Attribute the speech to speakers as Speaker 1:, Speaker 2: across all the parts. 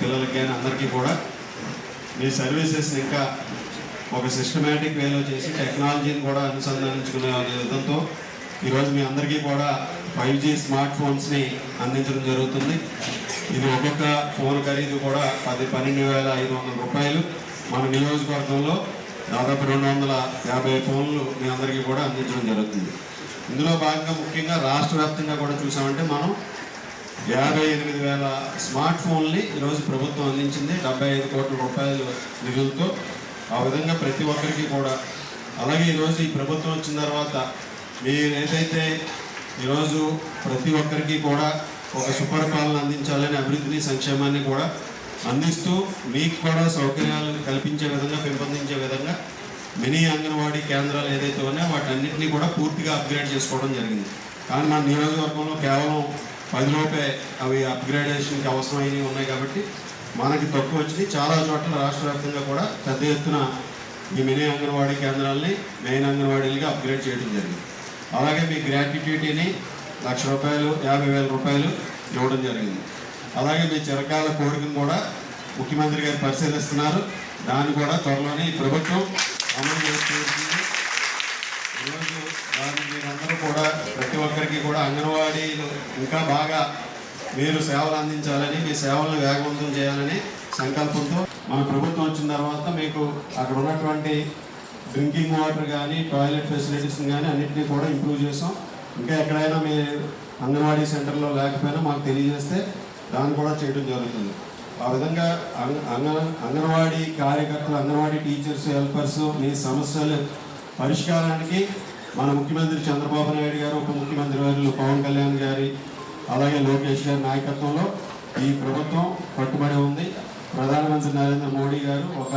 Speaker 1: పిల్లలకి కానీ అందరికీ కూడా మీ సర్వీసెస్ ఇంకా ఒక సిస్టమేటిక్ వేలో చేసి టెక్నాలజీని కూడా అనుసంధానించుకునే విధంతో ఈరోజు మీ అందరికీ కూడా 5G స్మార్ట్ ఫోన్స్ని అందించడం జరుగుతుంది. ఇది ఒక్కొక్క ఫోన్ ఖరీదు కూడా 12,500 రూపాయలు. మన నియోజకవర్గంలో దాదాపు 250 ఫోన్లు మీ అందరికీ కూడా అందించడం జరుగుతుంది. ఇందులో భాగంగా ముఖ్యంగా రాష్ట్ర వ్యాప్తంగా కూడా చూసామంటే మనం 58,000 స్మార్ట్ ఫోన్ని ఈరోజు ప్రభుత్వం అందించింది 75 కోట్ల రూపాయల నిధులతో. ఆ విధంగా ప్రతి ఒక్కరికి కూడా, అలాగే ఈరోజు ఈ ప్రభుత్వం వచ్చిన తర్వాత మీరు ఏదైతే ఈరోజు ప్రతి ఒక్కరికి కూడా ఒక సుపరిపాలన అందించాలని అభివృద్ధిని సంక్షేమాన్ని కూడా అందిస్తూ మీకు కూడా సౌకర్యాలు కల్పించే విధంగా పెంపొందించే విధంగా మినీ అంగన్వాడీ కేంద్రాలు ఏదైతే ఉన్నాయో వాటన్నిటినీ కూడా పూర్తిగా అప్గ్రేడ్ చేసుకోవడం జరిగింది. కానీ మన నియోజకవర్గంలో కేవలం 10 లోపే అవి అప్గ్రేడేషన్కి అవసరమైనవి ఉన్నాయి కాబట్టి మనకి తక్కువ వచ్చింది. చాలా చోట్ల రాష్ట్ర వ్యాప్తంగా కూడా పెద్ద ఎత్తున ఈ మినీ అంగన్వాడీ కేంద్రాలని మెయిన్ అంగన్వాడీలుగా అప్గ్రేడ్ చేయడం జరిగింది. అలాగే మీ గ్రాట్యుటీని ₹1,00,000 50,000 రూపాయలు ఇవ్వడం జరిగింది. అలాగే మీ చిరకాల కోరికను కూడా ముఖ్యమంత్రి గారు పరిశీలిస్తున్నారు. దాన్ని కూడా త్వరలోనే ఈ ప్రభుత్వం అమలు చేస్తుంది. ఈరోజు దాన్ని మీరందరూ కూడా ప్రతి ఒక్కరికి కూడా అంగన్వాడీలు ఇంకా బాగా మీరు సేవలు అందించాలని, మీ సేవలను వేగవంతం చేయాలని సంకల్పంతో మన ప్రభుత్వం వచ్చిన తర్వాత మీకు అక్కడ ఉన్నటువంటి డ్రింకింగ్ వాటర్ కానీ టాయిలెట్ ఫెసిలిటీస్ కానీ అన్నింటినీ కూడా ఇంప్రూవ్ చేసాం. ఇంకా ఎక్కడైనా మీ అంగన్వాడీ సెంటర్లో లేకపోయినా మాకు తెలియజేస్తే దాన్ని కూడా చేయడం జరుగుతుంది. ఆ విధంగా అంగన్వాడీ కార్యకర్తలు, అంగన్వాడీ టీచర్స్, హెల్పర్స్ మీ సమస్యలు పరిష్కారానికి మన ముఖ్యమంత్రి చంద్రబాబు నాయుడు గారు, ఉప ముఖ్యమంత్రి వర్యులు పవన్ కళ్యాణ్ గారి, అలాగే లోకేష్ గారి నాయకత్వంలో ఈ ప్రభుత్వం కట్టుబడి ఉంది. ప్రధానమంత్రి నరేంద్ర మోడీ గారు ఒక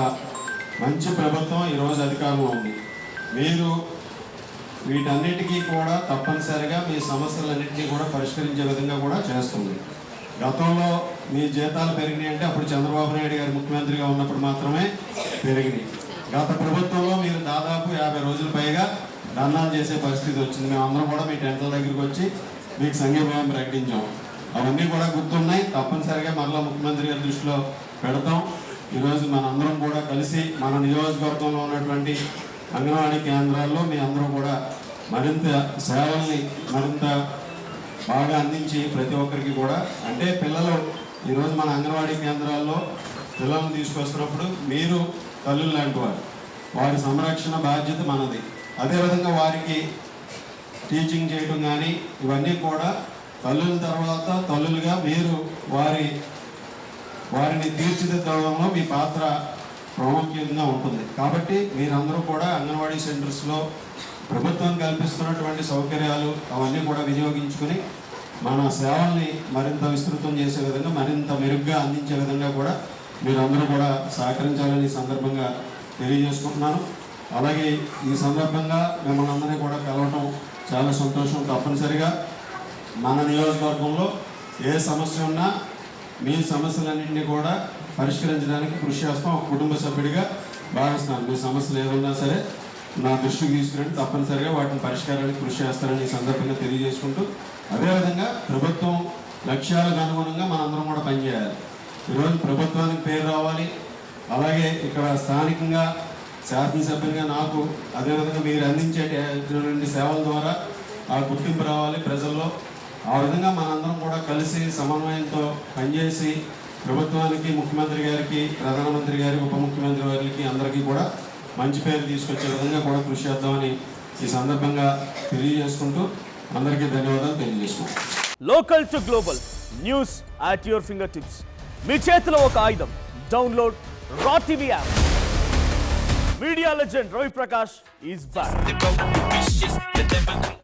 Speaker 1: మంచి ప్రభుత్వం ఈరోజు అధికారంలో ఉంది. మీరు వీటన్నిటికీ కూడా తప్పనిసరిగా మీ సమస్యలన్నింటినీ కూడా పరిష్కరించే విధంగా కూడా చేస్తుంది. గతంలో మీ జీతాలు పెరిగినాయి అంటే అప్పుడు చంద్రబాబు నాయుడు గారు ముఖ్యమంత్రిగా ఉన్నప్పుడు మాత్రమే పెరిగినాయి. గత ప్రభుత్వంలో మీరు దాదాపు 50 రోజుల పైగా ధర్నాలు చేసే పరిస్థితి వచ్చింది. మేమందరం కూడా మీ టెంట్ల దగ్గరికి వచ్చి మీకు సంఘీభావం ప్రకటించాం. అవన్నీ కూడా గుర్తున్నాయి. తప్పనిసరిగా మరలా ముఖ్యమంత్రి గారి దృష్టిలో పెడతాం. ఈరోజు మనందరం కూడా కలిసి మన నియోజకవర్గంలో ఉన్నటువంటి అంగన్వాడీ కేంద్రాల్లో మీ అందరూ కూడా మరింత సేవల్ని మరింత బాగా అందించి ప్రతి ఒక్కరికి కూడా, అంటే పిల్లలు ఈరోజు మన అంగన్వాడీ కేంద్రాల్లో పిల్లలను తీసుకొస్తున్నప్పుడు మీరు తల్లులు లాంటి వారి సంరక్షణ బాధ్యత మనది. అదేవిధంగా వారికి టీచింగ్ చేయడం కానీ ఇవన్నీ కూడా తల్లుల తర్వాత తల్లులుగా మీరు వారిని తీర్చిదిద్దడంలో మీ పాత్ర ప్రాముఖ్యంగా ఉంటుంది. కాబట్టి మీరందరూ కూడా అంగన్వాడీ సెంటర్స్లో ప్రభుత్వం కల్పిస్తున్నటువంటి సౌకర్యాలు అవన్నీ కూడా వినియోగించుకుని మన సేవల్ని మరింత విస్తృతం చేసే విధంగా, మరింత మెరుగ్గా అందించే విధంగా కూడా మీరందరూ కూడా సహకరించాలని ఈ సందర్భంగా తెలియజేసుకుంటున్నాను. అలాగే ఈ సందర్భంగా మిమ్మల్ని అందరినీ కూడా కలవటం చాలా సంతోషం. తప్పనిసరిగా మన నియోజకవర్గంలో ఏ సమస్య ఉన్నా మీ సమస్యలన్నింటినీ కూడా పరిష్కరించడానికి కృషి చేస్తాం. ఒక కుటుంబ సభ్యుడిగా భావిస్తున్నాను. మీ సమస్యలు ఏదన్నా సరే నా దృష్టికి తీసుకురండి, తప్పనిసరిగా వాటిని పరిష్కారానికి కృషి చేస్తారని ఈ సందర్భంగా తెలియజేసుకుంటూ, అదేవిధంగా ప్రభుత్వం లక్ష్యాలకు అనుగుణంగా మనందరం కూడా పనిచేయాలి. ఈరోజు ప్రభుత్వానికి పేరు రావాలి, అలాగే ఇక్కడ స్థానికంగా శాసనసభ్యులుగా నాకు, అదేవిధంగా మీరు అందించేటువంటి సేవల ద్వారా ఆ గుర్తింపు రావాలి ప్రజల్లో. ఆ విధంగా మనందరం కూడా కలిసి సమన్వయంతో పనిచేసి ప్రభుత్వానికి, ముఖ్యమంత్రి గారికి, ప్రధానమంత్రి గారి, ఉప ముఖ్యమంత్రి వారికి అందరికీ కూడా మంచి పేరు తీసుకొచ్చే విధంగా కూడా కృషి చేద్దామని ఈ సందర్భంగా తెలియజేసుకుంటూ అందరికీ ధన్యవాదాలు తెలియజేసుకుంటాం.
Speaker 2: Local to global news at your finger tips. మీ చేతిలో ఒక ఆయుధం. Download raw TV app. Media legend Ravi Prakash is back.